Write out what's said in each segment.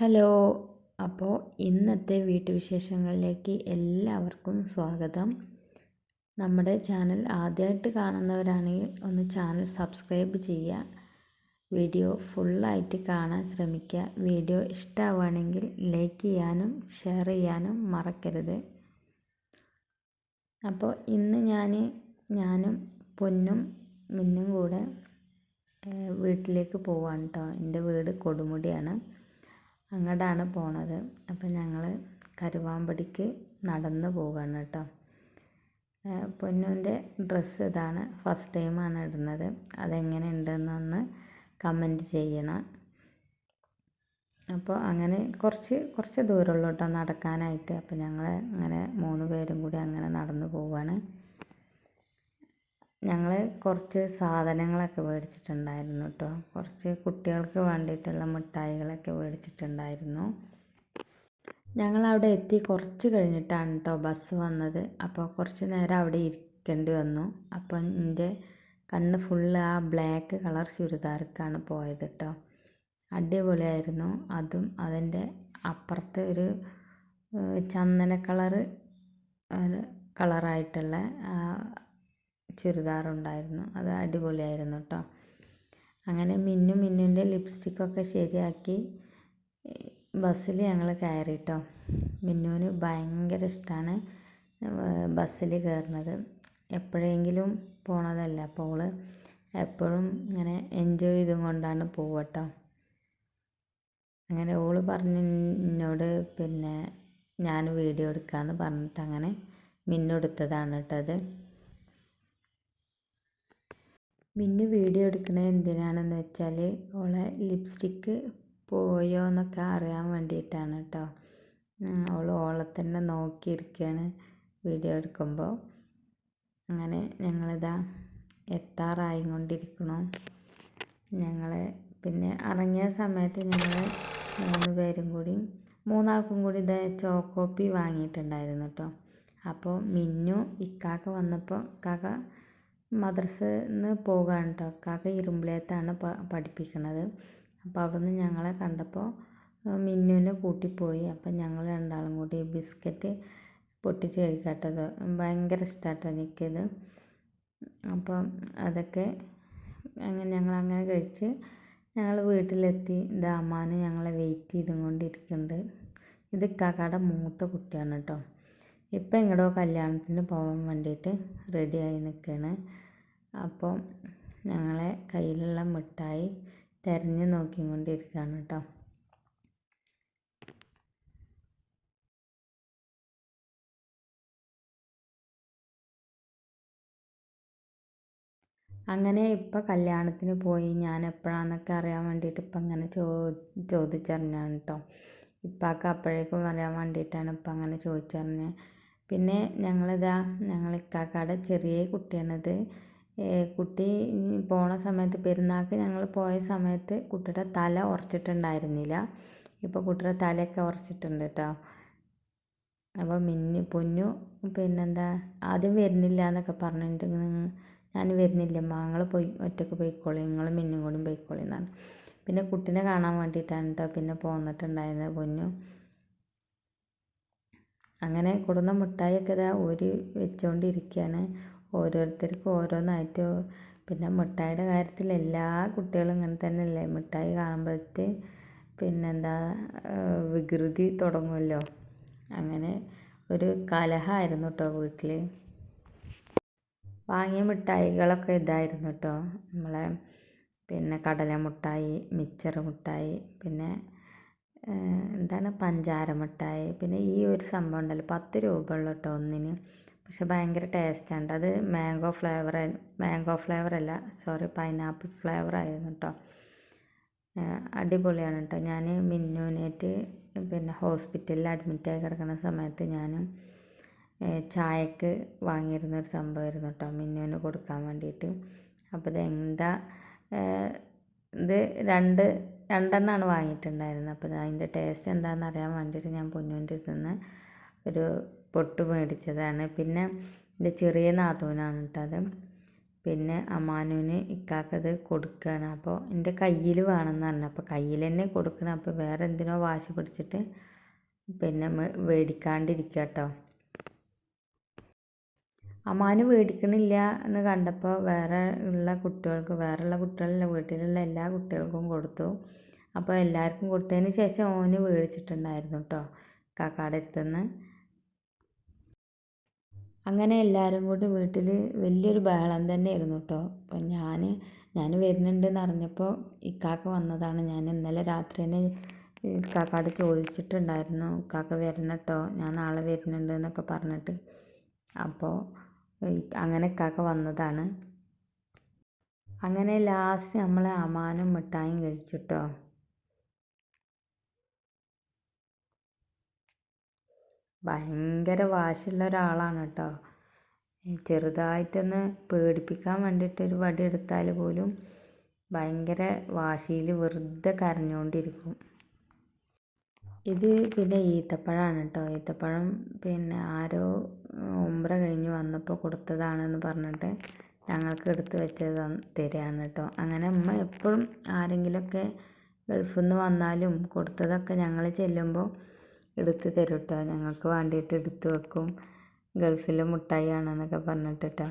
Hello. അപ്പോൾ ഇന്നത്തെ വീട്ടുവിശേഷങ്ങളിലേക്ക് എല്ലാവർക്കും സ്വാഗതം. നമ്മുടെ ചാനൽ ആദ്യമായിട്ട് കാണുന്നവരാണെങ്കിൽ ഒന്ന് ചാനൽ സബ്സ്ക്രൈബ് ചെയ്യുക. വീഡിയോ ഫുള്ളായിട്ട് കാണാൻ ശ്രമിക്കുക. വീഡിയോ ഇഷ്ടമാവുകയാണെങ്കിൽ ലൈക്ക് ചെയ്യാനും ഷെയർ ചെയ്യാനും മറക്കരുത്. അപ്പോൾ ഇന്ന് ഞാനും പൊന്നും മിന്നും കൂടെ വീട്ടിലേക്ക് പോവാണ് കേട്ടോ. എൻ്റെ വീട് കൊടുമുടിയാണ്, അങ്ങോട്ടാണ് പോണത്. അപ്പം ഞങ്ങൾ കരുവാമ്പടിക്ക് നടന്ന് പോവുകയാണ് കേട്ടോ. പൊന്നുവിൻ്റെ ഡ്രസ്സ് ഇതാണ്, ഫസ്റ്റ് ടൈമാണ് ഇടുന്നത്. അതെങ്ങനെ ഉണ്ടെന്നൊന്ന് കമൻറ്റ് ചെയ്യണം. അപ്പോൾ അങ്ങനെ കുറച്ച് ദൂരമുള്ളൂ കേട്ടോ നടക്കാനായിട്ട്. അപ്പോൾ ഞങ്ങൾ അങ്ങനെ 3 പേരും കൂടി അങ്ങനെ നടന്ന് പോവുകയാണ്. ഞങ്ങൾ കുറച്ച് സാധനങ്ങളൊക്കെ മേടിച്ചിട്ടുണ്ടായിരുന്നു കേട്ടോ. കുറച്ച് കുട്ടികൾക്ക് വേണ്ടിയിട്ടുള്ള മിഠായികളൊക്കെ മേടിച്ചിട്ടുണ്ടായിരുന്നു. ഞങ്ങളവിടെ എത്തി കുറച്ച് കഴിഞ്ഞിട്ടാണ് കേട്ടോ ബസ് വന്നത്. അപ്പോൾ കുറച്ച് നേരം അവിടെ ഇരിക്കേണ്ടി വന്നു. അപ്പോൾ എൻ്റെ കണ്ണ് ഫുള്ള് ആ ബ്ലാക്ക് കളർ ചുരിദാർക്കാണ് പോയത് കേട്ടോ. അടിപൊളിയായിരുന്നു. അതും അതിൻ്റെ അപ്പുറത്ത് ഒരു ചന്ദന കളറായിട്ടുള്ള ചുരിദാറുണ്ടായിരുന്നു. അത് അടിപൊളിയായിരുന്നു കേട്ടോ. അങ്ങനെ മിന്നുൻ്റെ ലിപ്സ്റ്റിക്കൊക്കെ ശരിയാക്കി ബസ്സിൽ ഞങ്ങൾ കയറി കേട്ടോ. മിന്നുവിന് ഭയങ്കര ഇഷ്ടമാണ് ബസ്സിൽ കയറുന്നത്. എപ്പോഴെങ്കിലും പോണതല്ല, അപ്പോൾ അവൾ എപ്പോഴും ഇങ്ങനെ എൻജോയ് ചെയ്തും കൊണ്ടാണ് പോവുക കേട്ടോ. അങ്ങനെ ഓള് പറഞ്ഞു എന്നോട്, പിന്നെ ഞാൻ വീഡിയോ എടുക്കാമെന്ന് പറഞ്ഞിട്ട് അങ്ങനെ മിന്നു എടുത്തതാണ് കേട്ടോ അത്. മിന്നു വീഡിയോ എടുക്കണത് എന്തിനാണെന്ന് വെച്ചാൽ ഓളെ ലിപ്സ്റ്റിക്ക് പോയോ എന്നൊക്കെ അറിയാൻ വേണ്ടിയിട്ടാണ് കേട്ടോ. ഓളെ തന്നെ നോക്കിയിരിക്കുകയാണ് വീഡിയോ എടുക്കുമ്പോൾ. അങ്ങനെ ഞങ്ങളിതാ എത്താറായി കൊണ്ടിരിക്കണം. ഞങ്ങൾ പിന്നെ ഇറങ്ങിയ സമയത്ത് ഞങ്ങൾ 3 പേരും കൂടി 3 ആൾക്കും കൂടി ഇതാ ചോക്കോപ്പി വാങ്ങിയിട്ടുണ്ടായിരുന്നു കേട്ടോ. അപ്പോൾ മിന്നു ഇക്കാക്ക വന്നപ്പോൾ കാക്ക മദ്രസന്ന് പോകുകയാണ് കേട്ടോ. കാക്ക ഇരുമ്പിളിയത്താണ് പഠിപ്പിക്കുന്നത്. അപ്പോൾ അവിടുന്ന് ഞങ്ങളെ കണ്ടപ്പോൾ മിന്നുവിനെ കൂട്ടിപ്പോയി. അപ്പം ഞങ്ങൾ 2 ആളും കൂടി ബിസ്ക്കറ്റ് പൊട്ടിച്ച് കഴിക്കട്ടത്. ഭയങ്കര ഇഷ്ടമാട്ടോ എനിക്കിത്. അപ്പം അതൊക്കെ ഞങ്ങളങ്ങനെ കഴിച്ച് ഞങ്ങൾ വീട്ടിലെത്തി. ഇത് അമ്മാനും ഞങ്ങളെ വെയിറ്റ് ചെയ്തും കൊണ്ടിരിക്കുന്നുണ്ട്. ഇത് കാക്കയുടെ മൂത്ത കുട്ടിയാണ് കേട്ടോ. ഇപ്പം എങ്ങടോ കല്യാണത്തിന് പോകാൻ വേണ്ടിയിട്ട് റെഡിയായി നിൽക്കുകയാണ്. അപ്പോൾ ഞങ്ങളെ കയ്യിലുള്ള മിഠായി തിരഞ്ഞ് നോക്കിക്കൊണ്ടിരിക്കുകയാണ് കേട്ടോ. അങ്ങനെ ഇപ്പം കല്യാണത്തിന് പോയി. ഞാൻ എപ്പോഴാണെന്നൊക്കെ അറിയാൻ വേണ്ടിയിട്ട് ഇപ്പം അങ്ങനെ ചോദിച്ചറിഞ്ഞാണ് കേട്ടോ. ഇപ്പാക്ക് അപ്പോഴേക്കും അറിയാൻ വേണ്ടിയിട്ടാണ് ഇപ്പം അങ്ങനെ ചോദിച്ചറിഞ്ഞത്. പിന്നെ ഞങ്ങൾ ഇക്കാക്കയുടെ ചെറിയ കുട്ടിയാണിത്. കുട്ടി പോണ സമയത്ത് പെരുന്നാൾക്ക് ഞങ്ങൾ പോയ സമയത്ത് കുട്ടിയുടെ തല ഉറച്ചിട്ടുണ്ടായിരുന്നില്ല. ഇപ്പോൾ കുട്ടിയുടെ തലയൊക്കെ ഉറച്ചിട്ടുണ്ട് കേട്ടോ. അപ്പോൾ പൊന്നു പിന്നെന്താ ആദ്യം വരുന്നില്ല എന്നൊക്കെ പറഞ്ഞിട്ട്, ഞാൻ വരുന്നില്ല ഞങ്ങൾ ഒറ്റയ്ക്ക് പോയിക്കോളി, നിങ്ങൾ മിന്നും കൂടി പോയിക്കോളി എന്നാണ്. പിന്നെ കുട്ടീനെ കാണാൻ വേണ്ടിയിട്ടാണ് കേട്ടോ പിന്നെ പോന്നിട്ടുണ്ടായിരുന്നത് പൊന്നു. അങ്ങനെ കൊടുന്ന മിഠായിയൊക്കെ ഇതാ വെച്ചുകൊണ്ടിരിക്കുകയാണ്. ഓരോരുത്തർക്കും ഓരോന്നായിട്ട്. പിന്നെ മിഠായിയുടെ കാര്യത്തിൽ എല്ലാ കുട്ടികളും ഇങ്ങനെ തന്നെയല്ലേ, മിഠായി കാണുമ്പോഴത്തെ പിന്നെന്താ വികൃതി തുടങ്ങുമല്ലോ. അങ്ങനെ ഒരു കലഹമായിരുന്നു കേട്ടോ വീട്ടിൽ. വാങ്ങിയ മിഠായികളൊക്കെ ഇതായിരുന്നു കേട്ടോ. നമ്മളെ പിന്നെ കടല മിഠായി, മിച്ചർ മിഠായി, പിന്നെ എന്താണ് പഞ്ചാര മിഠായി, പിന്നെ ഈ ഒരു സംഭവം ഉണ്ടല്ലോ 10 രൂപ ഉള്ളൂ കേട്ടോ ഒന്നിന്. പക്ഷെ ഭയങ്കര ടേസ്റ്റാണ്. അത് മാംഗോ ഫ്ലേവർ അല്ല, സോറി, പൈനാപ്പിൾ ഫ്ലേവർ ആയിരുന്നു കേട്ടോ. അടിപൊളിയാണ് കേട്ടോ. ഞാൻ മിന്നുവിനായിട്ട് പിന്നെ ഹോസ്പിറ്റലിൽ അഡ്മിറ്റായി കിടക്കുന്ന സമയത്ത് ഞാൻ ചായക്ക് വാങ്ങിയിരുന്നൊരു സംഭവമായിരുന്നു കേട്ടോ മിന്നുവിന് കൊടുക്കാൻ വേണ്ടിയിട്ട്. അപ്പോൾ ഇത് രണ്ടെണ്ണമാണ് വാങ്ങിയിട്ടുണ്ടായിരുന്നത്. അപ്പോൾ അതിൻ്റെ ടേസ്റ്റ് എന്താണെന്ന് അറിയാൻ വേണ്ടിയിട്ട് ഞാൻ പൊന്നുവിൻ്റെ അടുത്ത് നിന്ന് ഒരു പൊട്ട് മേടിച്ചതാണ്. പിന്നെ എൻ്റെ ചെറിയ നാത്തൂനാണ് കേട്ടോ അത്. പിന്നെ അമ്മാനുവിന് ഇക്കാക്കത് കൊടുക്കുകയാണ്. അപ്പോൾ എൻ്റെ കയ്യിൽ വേണമെന്ന് പറഞ്ഞു. അപ്പോൾ കയ്യിൽ തന്നെ കൊടുക്കണം. അപ്പോൾ വേറെ എന്തിനോ വാശി പിടിച്ചിട്ട് പിന്നെ മേടിക്കാണ്ടിരിക്കുക കേട്ടോ. അമ്മാന് മേടിക്കണില്ല എന്ന് കണ്ടപ്പോൾ വേറെയുള്ള കുട്ടികളല്ല, വീട്ടിലുള്ള എല്ലാ കുട്ടികൾക്കും കൊടുത്തു. അപ്പോൾ എല്ലാവർക്കും കൊടുത്തതിന് ശേഷം ഓന് മേടിച്ചിട്ടുണ്ടായിരുന്നു കേട്ടോ കാക്കാടെ അടുത്തുനിന്ന്. അങ്ങനെ എല്ലാവരും കൂടി വീട്ടിൽ വലിയൊരു ബഹളം തന്നെയായിരുന്നു കേട്ടോ. അപ്പോൾ ഞാൻ വരുന്നുണ്ടെന്ന് അറിഞ്ഞപ്പോൾ ഇക്കാക്ക വന്നതാണ്. ഞാൻ ഇന്നലെ രാത്രി തന്നെ ഇക്കാക്കയോട് ചോദിച്ചിട്ടുണ്ടായിരുന്നു, ഇക്കാക്ക വരണം കേട്ടോ, ഞാൻ നാളെ വരുന്നുണ്ട് എന്നൊക്കെ പറഞ്ഞിട്ട്. അപ്പോൾ അങ്ങനെ ഇക്കാക്ക വന്നതാണ്. അങ്ങനെ ലാസ്റ്റ് നമ്മൾ അമാനും മിഠായും കഴിച്ചു കേട്ടോ. ഭയങ്കര വാശിയുള്ള ഒരാളാണ് കേട്ടോ. ചെറുതായിട്ടൊന്ന് പേടിപ്പിക്കാൻ വേണ്ടിയിട്ട് ഒരു വടി എടുത്താൽ പോലും ഭയങ്കര വാശിയിൽ വെറുതെ കരഞ്ഞുകൊണ്ടിരിക്കും. ഇത് പിന്നെ ഈത്തപ്പഴമാണ് കേട്ടോ. ഈത്തപ്പഴം പിന്നെ ആരോ ഉംറ കഴിഞ്ഞ് വന്നപ്പോൾ കൊടുത്തതാണെന്ന് പറഞ്ഞിട്ട് ഞങ്ങൾക്ക് എടുത്ത് വെച്ചത് തരികയാണ് കേട്ടോ. അങ്ങനെ അമ്മ എപ്പോഴും ആരെങ്കിലുമൊക്കെ ഗൾഫിൽ നിന്ന് വന്നാലും കൊടുത്തതൊക്കെ ഞങ്ങൾ ചെല്ലുമ്പോൾ എടുത്ത് തരും കേട്ടോ. ഞങ്ങൾക്ക് വേണ്ടിയിട്ട് എടുത്ത് വെക്കും. ഗൾഫിലെ മുട്ടായി ആണെന്നൊക്കെ പറഞ്ഞിട്ട്.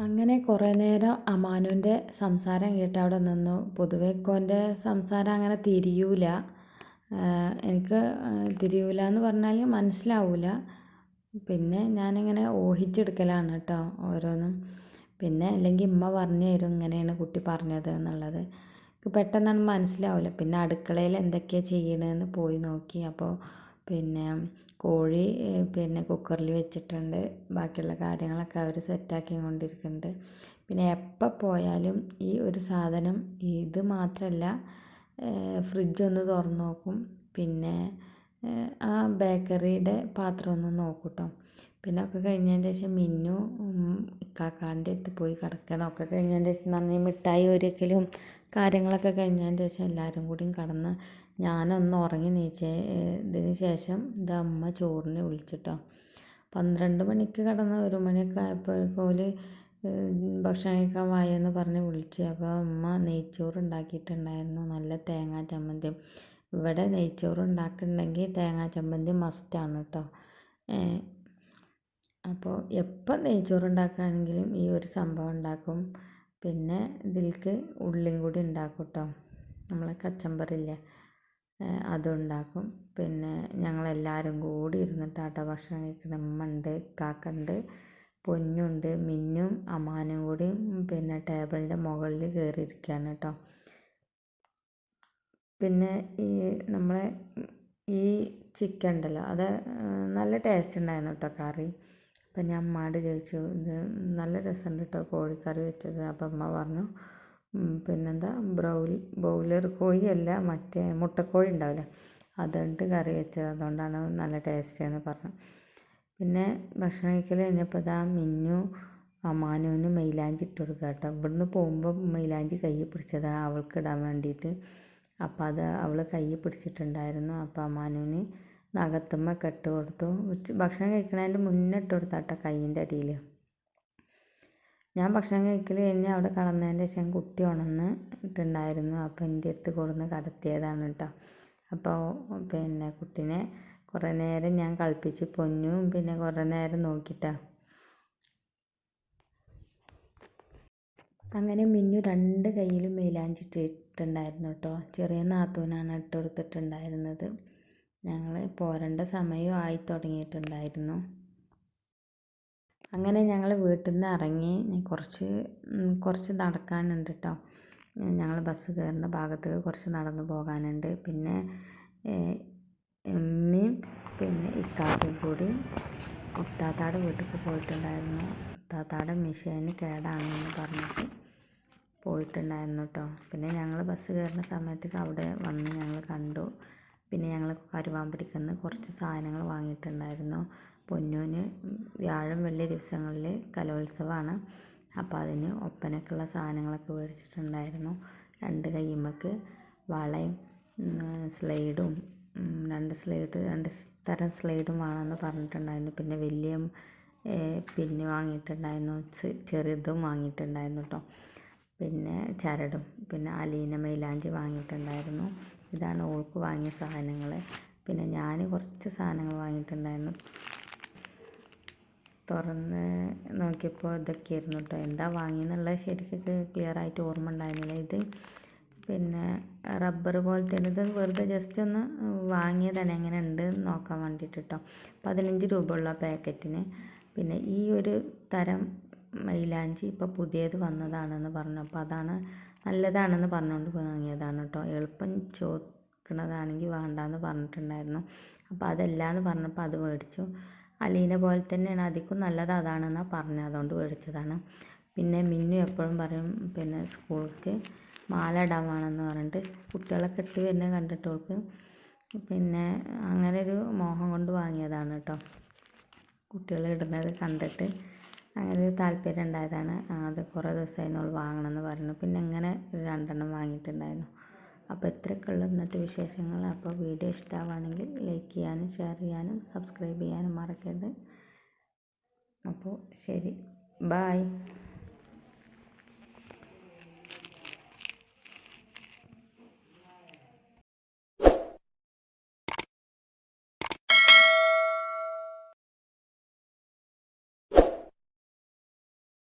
അങ്ങനെ കുറേ നേരം അമാനുവിൻ്റെ സംസാരം കേട്ട് അവിടെ നിന്നു. പൊതുവെ ഓൻ്റെ സംസാരം അങ്ങനെ തിരിയൂല, എനിക്ക് തിരിയൂല എന്ന് പറഞ്ഞാൽ മനസ്സിലാവില്ല. പിന്നെ ഞാനിങ്ങനെ ഊഹിച്ചെടുക്കലാണ് കേട്ടോ ഓരോന്നും. പിന്നെ അല്ലെങ്കിൽ ഉമ്മ പറഞ്ഞു തരും ഇങ്ങനെയാണ് കുട്ടി പറഞ്ഞത് എന്നുള്ളത്. എനിക്ക് പെട്ടെന്നൊന്നും മനസ്സിലാവില്ല. പിന്നെ അടുക്കളയിൽ എന്തൊക്കെയാണ് ചെയ്യണതെന്ന് പോയി നോക്കി. അപ്പോൾ പിന്നെ കോഴി പിന്നെ കുക്കറിൽ വെച്ചിട്ടുണ്ട്. ബാക്കിയുള്ള കാര്യങ്ങളൊക്കെ അവർ സെറ്റാക്കി കൊണ്ടിരിക്കുന്നുണ്ട്. പിന്നെ എപ്പോൾ പോയാലും ഈ ഒരു സാധനം ഇത് മാത്രമല്ല, ഫ്രിഡ്ജൊന്ന് തുറന്ന് നോക്കും. പിന്നെ ആ ബേക്കറിയുടെ പാത്രം ഒന്ന് നോക്കും കേട്ടോ. പിന്നെ ഒക്കെ കഴിഞ്ഞതിന് ശേഷം മിന്നു ഇക്കാക്കാൻ്റെ അടുത്ത് പോയി കിടക്കണം. ഒക്കെ കഴിഞ്ഞതിന് ശേഷം എന്ന് പറഞ്ഞാൽ മിഠായി ഒരുക്കലും കാര്യങ്ങളൊക്കെ കഴിഞ്ഞതിന് ശേഷം എല്ലാവരും കൂടിയും കടന്ന് ഞാനൊന്ന് ഉറങ്ങി ഇതിന് ശേഷം ഇത് അമ്മ ചോറിന് വിളിച്ചിട്ടോ. 12 മണിക്ക് കിടന്ന് 1 മണിയൊക്കെ ആയപ്പോഴേക്കോല് ഭക്ഷണം കഴിക്കാൻ വായെന്ന് പറഞ്ഞ് വിളിച്ചു. അപ്പോൾ അമ്മ നെയ്ച്ചോറ് ഉണ്ടാക്കിയിട്ടുണ്ടായിരുന്നു, നല്ല തേങ്ങാ ചമ്മന്തിയും. ഇവിടെ നെയ്ച്ചോറ് ഉണ്ടാക്കുന്നുണ്ടെങ്കിൽ തേങ്ങാ ചമ്മന്തി മസ്റ്റാണ് കേട്ടോ. അപ്പോൾ എപ്പോൾ നെയ്ച്ചോറ് ഉണ്ടാക്കുകയാണെങ്കിലും ഈ ഒരു സംഭവം ഉണ്ടാക്കും. പിന്നെ ഇതിലേക്ക് ഉള്ളിയും കൂടി ഉണ്ടാക്കും കേട്ടോ. നമ്മളെ കച്ചമ്പറില്ലേ, അതുണ്ടാക്കും. പിന്നെ ഞങ്ങളെല്ലാവരും കൂടി ഇരുന്നിട്ടാട്ടോ ഭക്ഷണം കഴിക്കണം. ഉമ്മ ഉണ്ട്, കാക്കുണ്ട്, പൊന്നുണ്ട്, മിന്നും അമ്മാനും കൂടി പിന്നെ ടേബിളിൻ്റെ മുകളിൽ കയറിയിരിക്കുകയാണ് കേട്ടോ. പിന്നെ നമ്മളെ ഈ ചിക്കൻ ഉണ്ടല്ലോ, അത് നല്ല ടേസ്റ്റ് ഉണ്ടായിരുന്നു കേട്ടോ കറി. അപ്പം ഞാൻ അമ്മയോട് ചോദിച്ചു, ഇത് നല്ല രസമുണ്ട് കേട്ടോ കോഴിക്കറി വെച്ചത്. അപ്പം അമ്മ പറഞ്ഞു പിന്നെന്താ ബോയിലർ കോഴിയല്ല, മറ്റേ മുട്ടക്കോഴി ഉണ്ടാവില്ലേ, അതുകൊണ്ട് കറി വെച്ചത്, അതുകൊണ്ടാണ് നല്ല ടേസ്റ്റ് എന്ന് പറഞ്ഞു. പിന്നെ ഭക്ഷണം കഴിക്കൽ കഴിഞ്ഞപ്പോൾ ഇതാ മിന്നു അമ്മാനുവിന് മൈലാഞ്ചി ഇട്ട് കൊടുക്കുക കേട്ടോ. ഇവിടുന്ന് പോകുമ്പോൾ മൈലാഞ്ചി കൈ പിടിച്ചതാണ് അവൾക്ക് ഇടാൻ വേണ്ടിയിട്ട്. അപ്പോൾ അത് അവൾ കൈ പിടിച്ചിട്ടുണ്ടായിരുന്നു. അപ്പോൾ അമ്മാനുവിന് നഖത്തുമ്മൊക്കെ ഇട്ട് കൊടുത്തു. ഭക്ഷണം കഴിക്കണതിൻ്റെ മുന്നേ ഇട്ട് കൊടുത്താട്ടോ കൈയിൻ്റെ അടിയിൽ. ഞാൻ ഭക്ഷണം കഴിക്കൽ കഴിഞ്ഞ് അവിടെ കടന്നതിൻ്റെ ശേഷം കുട്ടി ഉണർന്നിട്ടുണ്ടായിരുന്നു. അപ്പോൾ എൻ്റെ അടുത്ത് കൊടുന്ന് കടത്തിയതാണ് കേട്ടോ. അപ്പോൾ പിന്നെ കുട്ടീനെ കുറേ നേരം ഞാൻ കളിപ്പിച്ചു. പൊന്നും പിന്നെ കുറേ നേരം നോക്കിയിട്ടാ. അങ്ങനെ മിന്നു 2 കൈയിലും മൈലാഞ്ചി ഇട്ടിട്ടുണ്ടായിരുന്നു കേട്ടോ. ചെറിയ നാത്തൂനാണ് ഇട്ട് കൊടുത്തിട്ടുണ്ടായിരുന്നത്. ഞങ്ങൾ പോരേണ്ട സമയവും ആയി തുടങ്ങിയിട്ടുണ്ടായിരുന്നു. അങ്ങനെ ഞങ്ങൾ വീട്ടിൽ നിന്ന് ഇറങ്ങി. കുറച്ച് നടക്കാനുണ്ട് കേട്ടോ. ഞങ്ങൾ ബസ് കയറുന്ന ഭാഗത്തേക്ക് കുറച്ച് നടന്നു പോകാനുണ്ട്. പിന്നെ ഉമ്മയും പിന്നെ ഇക്കാക്കയും കൂടി ഇത്താത്താടെ വീട്ടിലേക്ക് പോയിട്ടുണ്ടായിരുന്നു. ഇത്താത്താടെ മെഷീന് കേടാണെന്ന് പറഞ്ഞിട്ട് പോയിട്ടുണ്ടായിരുന്നു കേട്ടോ. പിന്നെ ഞങ്ങൾ ബസ് കയറുന്ന സമയത്തേക്ക് അവിടെ വന്ന് ഞങ്ങൾ കണ്ടു. പിന്നെ ഞങ്ങൾ കരുവാമ്പടിക്കുന്ന കുറച്ച് സാധനങ്ങൾ വാങ്ങിയിട്ടുണ്ടായിരുന്നു. പൊന്നൂന് വ്യാഴം വെള്ളി ദിവസങ്ങളിൽ കലോത്സവമാണ്. അപ്പോൾ അതിന് ഒപ്പനക്കുള്ള സാധനങ്ങളൊക്കെ മേടിച്ചിട്ടുണ്ടായിരുന്നു. 2 കയ്യുമ്മക്ക് വളയും സ്ലൈഡും 2 തരം സ്ലൈഡും വേണമെന്ന് പറഞ്ഞിട്ടുണ്ടായിരുന്നു. പിന്നെ വലിയ പിന്ന് വാങ്ങിയിട്ടുണ്ടായിരുന്നു, ചെറുതും വാങ്ങിയിട്ടുണ്ടായിരുന്നു കേട്ടോ. പിന്നെ ചരടും, പിന്നെ അലീന മൈലാഞ്ചി വാങ്ങിയിട്ടുണ്ടായിരുന്നു. ഇതാണ് ഓൾക്ക് വാങ്ങിയ സാധനങ്ങൾ. പിന്നെ ഞാൻ കുറച്ച് സാധനങ്ങൾ വാങ്ങിയിട്ടുണ്ടായിരുന്നു. തുറന്ന് നോക്കിയപ്പോൾ ഇതൊക്കെയായിരുന്നു കേട്ടോ. എന്താ വാങ്ങിയെന്നുള്ളത് ശരിക്കും ക്ലിയറായിട്ട് ഓർമ്മ ഉണ്ടായിരുന്നില്ല. ഇത് പിന്നെ റബ്ബർ പോലത്തെ ഇത് വെറുതെ ജസ്റ്റ് ഒന്ന് വാങ്ങിയതാണ്, എങ്ങനെ ഉണ്ട് നോക്കാൻ വേണ്ടിയിട്ട് കേട്ടോ. 15 രൂപ ഉള്ള പാക്കറ്റിന്. പിന്നെ ഈ ഒരു തരം മൈലാഞ്ചി ഇപ്പോൾ പുതിയത് വന്നതാണെന്ന് പറഞ്ഞു. അപ്പോൾ അതാണ് നല്ലതാണെന്ന് പറഞ്ഞുകൊണ്ട് വാങ്ങിയതാണ് കേട്ടോ. എളുപ്പം ചോദിക്കണതാണെങ്കിൽ വേണ്ടാന്ന് പറഞ്ഞിട്ടുണ്ടായിരുന്നു. അപ്പോൾ അതല്ലാന്ന് പറഞ്ഞപ്പോൾ അത് മേടിച്ചു. അലീന പോലെ തന്നെയാണ്, അധികം നല്ലത് അതാണെന്നാണ് പറഞ്ഞത്, അതുകൊണ്ട് മേടിച്ചതാണ്. പിന്നെ മിന്നു എപ്പോഴും പറയും പിന്നെ സ്കൂൾക്ക് മാല ഇടാൻ വേണമെന്ന് പറഞ്ഞിട്ട് കുട്ടികളൊക്കെ ഇട്ട് വരുന്നത് കണ്ടിട്ടവൾക്ക് പിന്നെ അങ്ങനെ ഒരു മോഹം കൊണ്ട് വാങ്ങിയതാണ് കേട്ടോ. കുട്ടികൾ ഇടുന്നത് കണ്ടിട്ട് അങ്ങനെ ഒരു താല്പര്യം ഉണ്ടായതാണ്. അത് കുറേ ദിവസമായി നമ്മൾ വാങ്ങണമെന്ന് പറഞ്ഞു. പിന്നെ ഇങ്ങനെ 2 വാങ്ങിയിട്ടുണ്ടായിരുന്നു. അപ്പോൾ ഇത്രയൊക്കെയുള്ള ഇന്നത്തെ വിശേഷങ്ങൾ. അപ്പോൾ വീഡിയോ ഇഷ്ടമാവുകയാണെങ്കിൽ ലൈക്ക് ചെയ്യാനും ഷെയർ ചെയ്യാനും സബ്സ്ക്രൈബ് ചെയ്യാനും മറക്കരുത്. അപ്പോൾ ശരി, ബായ്.